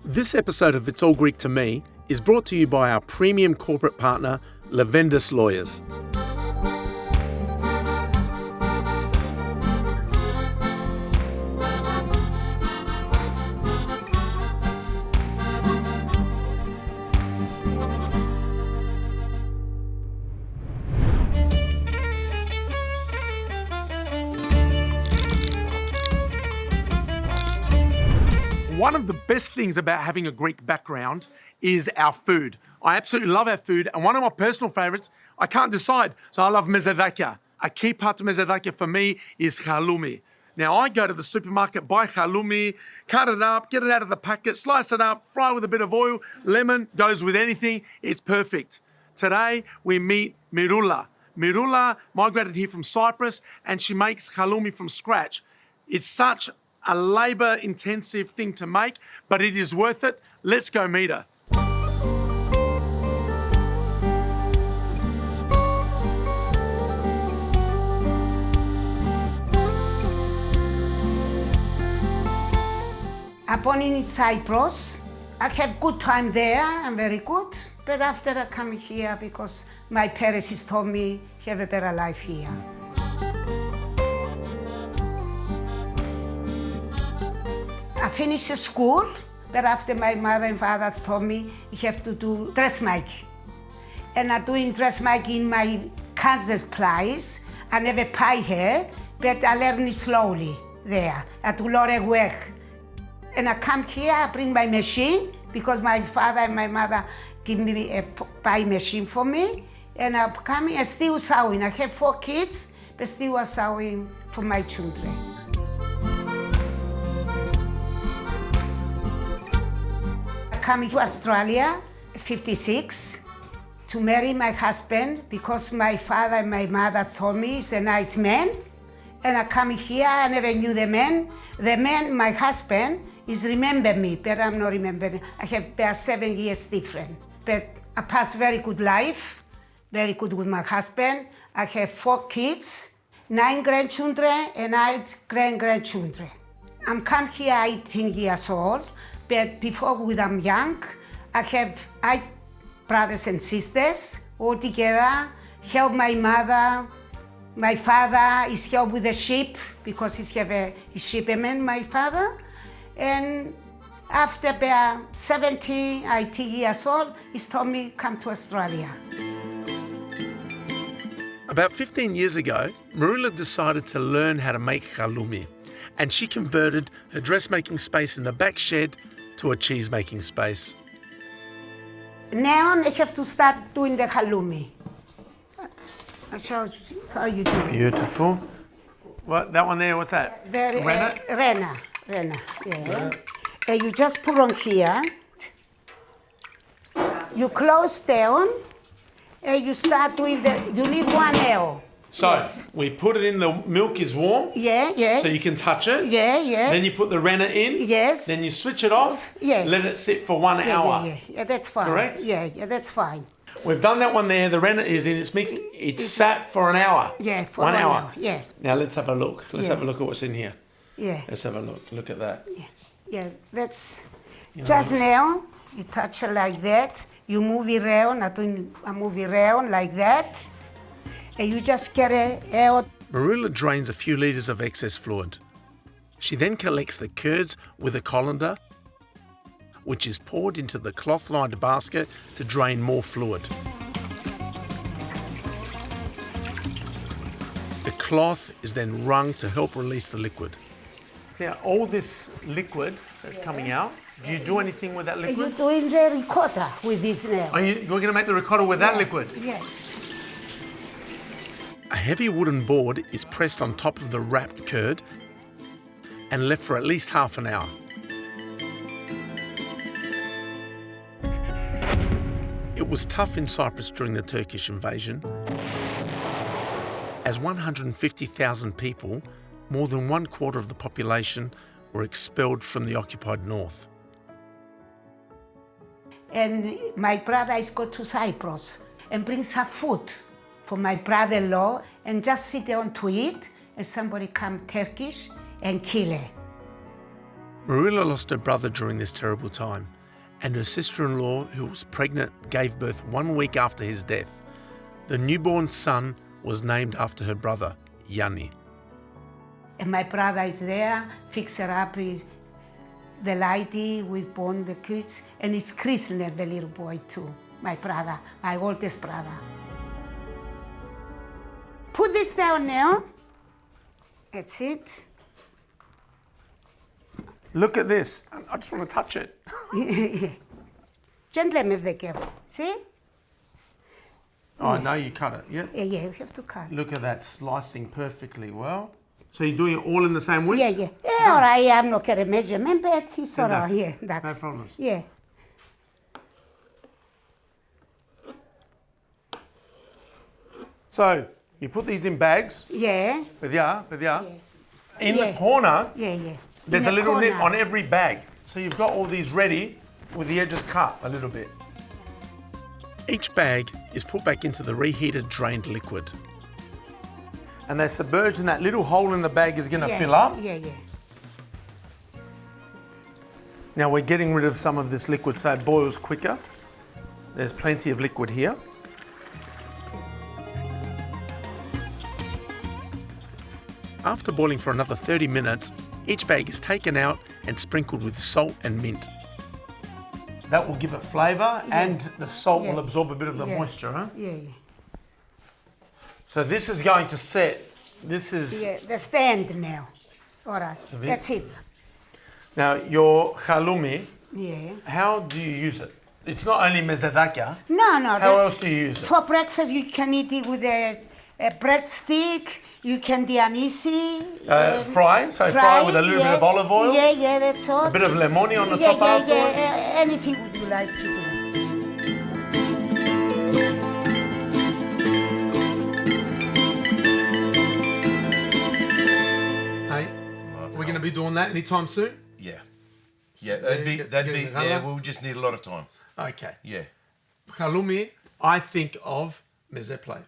This episode of It's All Greek to Me is brought to you by our premium corporate partner, Levendis Lawyers. One of the best things about having a Greek background is our food. I absolutely love our food, and one of my personal favorites, I can't decide. So I love meze. A key part of meze for me is halloumi. Now I go to the supermarket, buy halloumi, cut it up, get it out of the packet, slice it up, fry with a bit of oil, lemon, goes with anything, it's perfect. Today we meet Miroula. Miroula migrated here from Cyprus, and she makes halloumi from scratch. It's such a labor-intensive thing to make, but it is worth it. Let's go meet her. Born in Cyprus, I have good time there, I'm very good. But after I come here, because my parents told me have a better life here. I finished school, but after my mother and father told me you have to do dressmaking. And I'm doing dressmaking in my cousin's place. I never pay her, but I learn it slowly there. I do a lot of work. And I come here, I bring my machine, because my father and my mother give me a pie machine for me. And I'm coming and still sewing. I have 4 kids, but still I'm sewing for my children. Coming to Australia, 56, to marry my husband because my father and my mother told me he's a nice man. And I come here, I never knew the man. The man, my husband, is remember me, but I'm not remembering. I have about 7 years different. But I passed very good life, very good with my husband. I have 4 kids, 9 grandchildren and 8 great-grandchildren. I'm come here 18 years old. But before when I'm young, I have 8 brothers and sisters all together, help my mother. My father is help with the sheep because he's a sheepman, my father. And after about 70, 80 years old, he told me come to Australia. About 15 years ago, Miroula decided to learn how to make halloumi, and she converted her dressmaking space in the back shed to a cheese-making space. Now I have to start doing the halloumi. I'll show you how you do it. Beautiful. What, that one there, what's that? Rena, yeah. And you just put on here. You close down, and you start doing you need 1 hour. So, yes. We put it in, the milk is warm. Yeah. So you can touch it. Yeah. Then you put the rennet in. Yes. Then you switch it off. Yeah. Let it sit for 1 hour. Yeah, that's fine. Correct? Yeah, that's fine. We've done that one there. The rennet is in, it's mixed. It's sat for an hour. Yeah, for 1 hour. Yes. Now let's have a look. Let's have a look at what's in here. Yeah. Let's have a look. Look at that. Yeah, that's just now. You touch it like that. You move it around. I move it around like that. And you just get it out. Miroula drains a few litres of excess fluid. She then collects the curds with a colander, which is poured into the cloth-lined basket to drain more fluid. The cloth is then wrung to help release the liquid. Now, all this liquid that's coming out, do you do anything with that liquid? You're doing the ricotta with this now. You're going to make the ricotta with that liquid? Yeah. A heavy wooden board is pressed on top of the wrapped curd and left for at least half an hour. It was tough in Cyprus during the Turkish invasion, as 150,000 people, more than 1/4 of the population, were expelled from the occupied north. And my brother is go to Cyprus and bring some food for my brother-in-law and just sit down to eat, and somebody come Turkish and kill it. Miroula lost her brother during this terrible time, and her sister-in-law, who was pregnant, gave birth 1 week after his death. The newborn son was named after her brother, Yanni. And my brother is there, fix her up is the lady with born the kids, and it's Krishna, the little boy too, my brother, my oldest brother. Put this down now. That's it. Look at this. I just want to touch it. Gently, Mezze careful. See? Oh, no, you cut it, yeah? Yeah, you have to cut. Look at that, slicing perfectly well. So you're doing it all in the same width? Yeah. Yeah, all right, I'm not going to measurement, but it's all right. Yeah, No that's... problems. Yeah. So you put these in bags. Yeah. In Yeah. the corner, Yeah. there's In a the little nip corner. on every bag. So you've got all these ready with the edges cut a little bit. Each bag is put back into the reheated drained liquid. And they're submerged and that little hole in the bag is going to fill up. Yeah. Now we're getting rid of some of this liquid so it boils quicker. There's plenty of liquid here. After boiling for another 30 minutes, each bag is taken out and sprinkled with salt and mint. That will give it flavour and the salt will absorb a bit of the moisture, huh? Yeah. So this is going to set, Yeah, the stand now. All right, that's it. Now your halloumi, Yeah. how do you use it? It's not only meze. No, How else do you use it? For breakfast, you can eat it with a breadstick. You can dianisi. Fry with a little bit of olive oil. Yeah, that's all. A bit of lemoni on the top afterwards. Yeah. Anything would you like to do? Hey, we're going to be doing that anytime soon? Yeah. Yeah, we'll just need a lot of time. Okay. Yeah. Haloumi, I think of meze plate.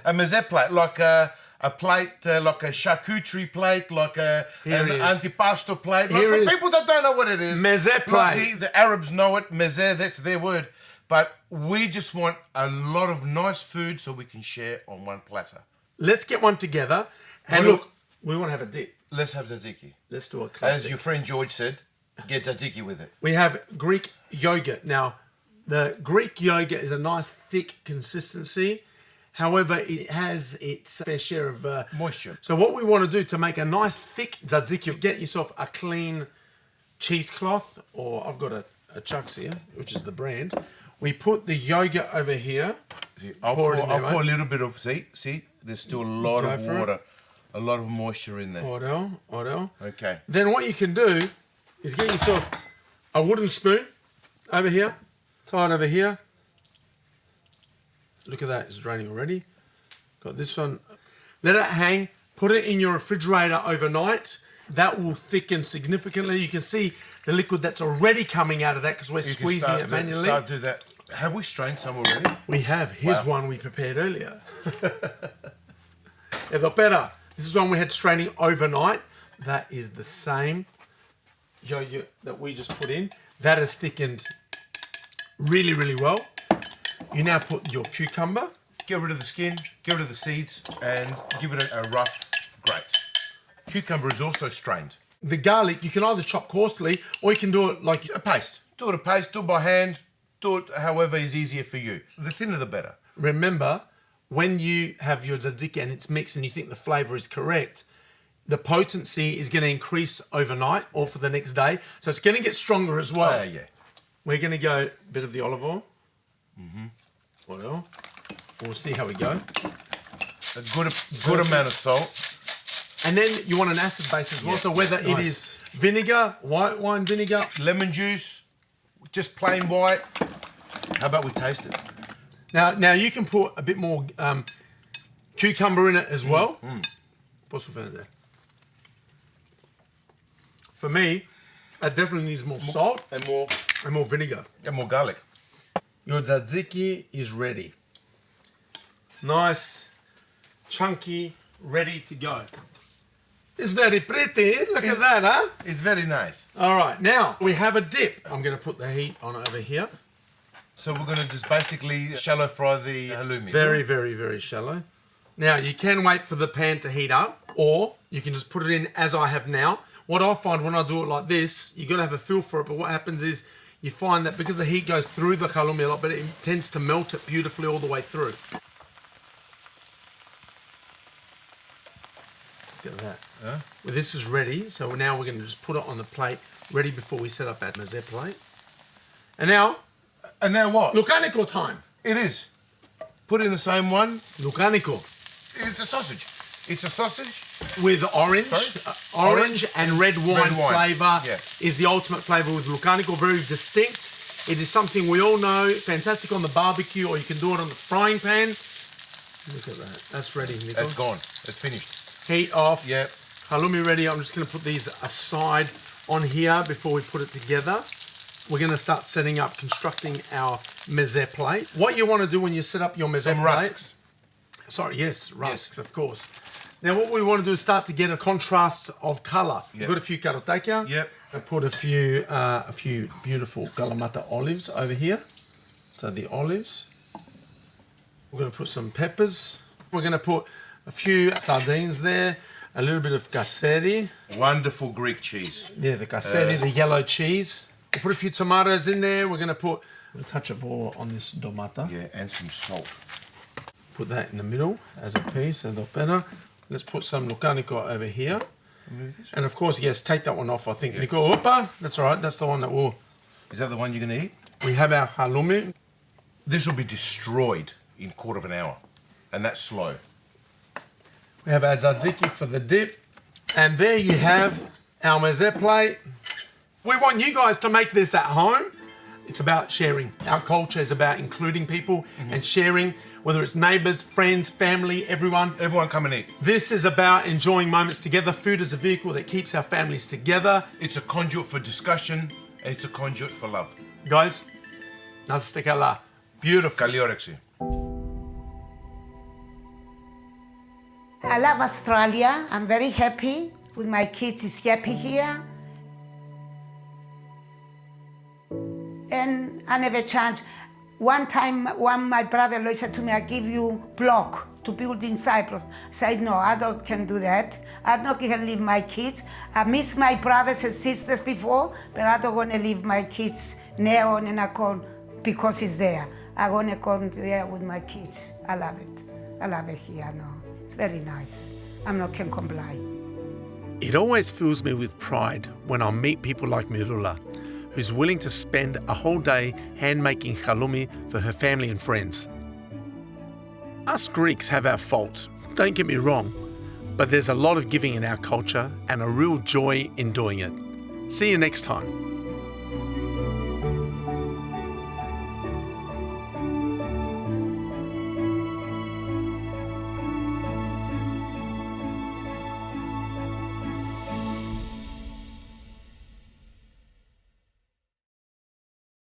A meze plate, like a plate, like a charcuterie plate, like an Here it is. antipasto plate. Like Here for it is. people that don't know what it is. Meze like plate. the Arabs know it, meze, that's their word. But we just want a lot of nice food so we can share on one platter. Let's get one together. And Well, look, we want to have a dip. Let's have tzatziki. Let's do a classic. As your friend George said, get tzatziki with it. We have Greek yogurt. Now, the Greek yogurt is a nice thick consistency. However, it has its fair share of Moisture. So what we want to do to make a nice thick tzatziki, get yourself a clean cheesecloth, or I've got a Chucks here, which is the brand. We put the yogurt over here. I'll Pour pour it in there, a mate. little bit of, see, there's still a lot Go of for it. water, a lot of moisture in there. Ordo. Okay. Then what you can do is get yourself a wooden spoon over here, tie it over here. Look at that, it's draining already. Got this one. Let it hang, put it in your refrigerator overnight. That will thicken significantly. You can see the liquid that's already coming out of that because we're You can squeezing it manually. Start do that. Have we strained some already? We have. Here's Wow. one we prepared earlier. The better. This is one we had straining overnight. That is the same yogurt that we just put in. That has thickened really, really well. You now put your cucumber. Get rid of the skin, get rid of the seeds, and give it a rough grate. Cucumber is also strained. The garlic, you can either chop coarsely or you can do it like... A paste. Do it a paste, do it by hand, do it however is easier for you. The thinner the better. Remember, when you have your tzatziki and it's mixed and you think the flavour is correct, the potency is going to increase overnight or for the next day. So it's going to get stronger as well. Yeah. We're going to go a bit of the olive oil. What else? We'll see how we go. A good amount of salt. And then you want an acid base as well. Yeah. So whether it is vinegar, white wine vinegar. Lemon juice, just plain white. How about we taste it? Now you can put a bit more cucumber in it as well. Posso fazer? For me, it definitely needs more salt And more vinegar. garlic. Your tzatziki is ready. Nice, chunky, ready to go. It's very pretty. Look at that, huh? It's very nice. All right, now we have a dip. I'm going to put the heat on over here. So we're going to just basically shallow fry the halloumi. Very, very, very shallow. Now, you can wait for the pan to heat up, or you can just put it in as I have now. What I find when I do it like this, you've got to have a feel for it, but what happens is you find that because the heat goes through the halloumi a lot, but it tends to melt it beautifully all the way through. Look at that. Huh? Well, this is ready, so now we're going to just put it on the plate, ready before we set up our meze plate. And now, what? Lukaniko time. It is. Put it in the same one. Lukaniko. It's a sausage. It's a sausage. With orange. Sorry? Orange and red wine flavour Yeah. is the ultimate flavour with Lukaniko, very distinct. It is something we all know, fantastic on the barbecue, or you can do it on the frying pan. Look at that. That's ready, Niko. That's gone. It's finished. Heat off. Yeah. Halloumi ready. I'm just going to put these aside on here before we put it together. We're going to start setting up, constructing our meze plate. What you want to do when you set up your meze Some plate... rusks. Sorry, yes, rusks, of course. Now, what we want to do is start to get a contrast of colour. Yep. We've got a few karotakia. Yep. And put a few beautiful Kalamata olives over here. So the olives. We're going to put some peppers. We're going to put a few sardines there. A little bit of kasseri. Wonderful Greek cheese. Yeah, the kasseri, the yellow cheese. We'll put a few tomatoes in there. We're going to put a touch of oil on this domata. Yeah, and some salt. Put that in the middle as a piece, a little better. Let's put some Lukaniko over here. And of course, yes, take that one off, I think. Yeah. Niko, opa, that's all right. That's the one that will... Is that the one you're going to eat? We have our halloumi. This will be destroyed in a quarter of an hour. And that's slow. We have our tzatziki for the dip. And there you have our meze plate. We want you guys to make this at home. It's about sharing. Our culture is about including people and sharing, whether it's neighbours, friends, family, everyone. Everyone come and eat. This is about enjoying moments together. Food is a vehicle that keeps our families together. It's a conduit for discussion. And it's a conduit for love. Guys, να είστε καλά. Beautiful. Καλή όρεξη. I love Australia. I'm very happy with my kids is happy here. And I never change. One time, my brother-in-law said to me, I give you block to build in Cyprus. I said, no, I don't can do that. I don't can leave my kids. I miss my brothers and sisters before, but I don't want to leave my kids Neon and Akon because it's there. I want to come there with my kids. I love it. I love it here, no. It's very nice. I'm not can complain. It always fills me with pride when I meet people like Miroula, who's willing to spend a whole day hand-making halloumi for her family and friends. Us Greeks have our faults, don't get me wrong, but there's a lot of giving in our culture and a real joy in doing it. See you next time.